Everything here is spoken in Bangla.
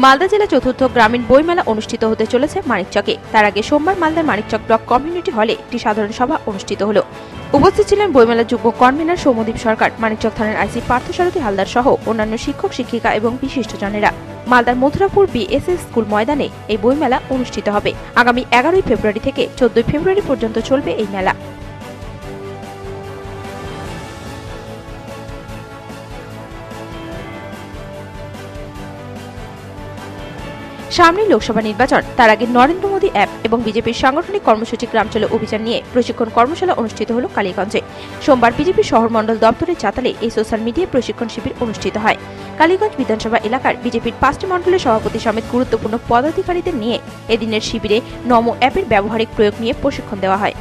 মালদা জেলা চতুর্থ গ্রামীণ বইমেলা অনুষ্ঠিত হতে চলেছে মানিকচকে। তার আগে সোমবার মালদার মানিকচক ব্লক কমিউনিটি হলে একটি সাধারণ সভা অনুষ্ঠিত হলো। উপস্থিত ছিলেন বইমেলার যুগ্ম কনভেনর সৌম্যদীপ সরকার, মানিকচক থানার আইসি পার্থসারথী হালদার সহ অন্যান্য শিক্ষক শিক্ষিকা এবং বিশিষ্টজনেরা। মালদার মথুরাপুর বিএসএস স্কুল ময়দানে এই বইমেলা অনুষ্ঠিত হবে। আগামী 11 ফেব্রুয়ারি থেকে 14 ফেব্রুয়ারি পর্যন্ত চলবে এই মেলা। সামনে লোকসভা নির্বাচন, তার আগে নরেন্দ্র মোদী অ্যাপ এবং বিজেপির সাংগঠনিক কর্মসূচি গ্রাম চলো অভিযান নিয়ে প্রশিক্ষণ কর্মশালা অনুষ্ঠিত হল কালীগঞ্জে। সোমবার বিজেপির শহর মণ্ডল দপ্তরের চাতালে এই সোশ্যাল মিডিয়া প্রশিক্ষণ শিবির অনুষ্ঠিত হয়। কালীগঞ্জ বিধানসভা এলাকার বিজেপির 5টি মণ্ডলের সভাপতি সমেত গুরুত্বপূর্ণ পদাধিকারীদের নিয়ে এদিনের শিবিরে নমো অ্যাপের ব্যবহারিক প্রয়োগ নিয়ে প্রশিক্ষণ দেওয়া হয়।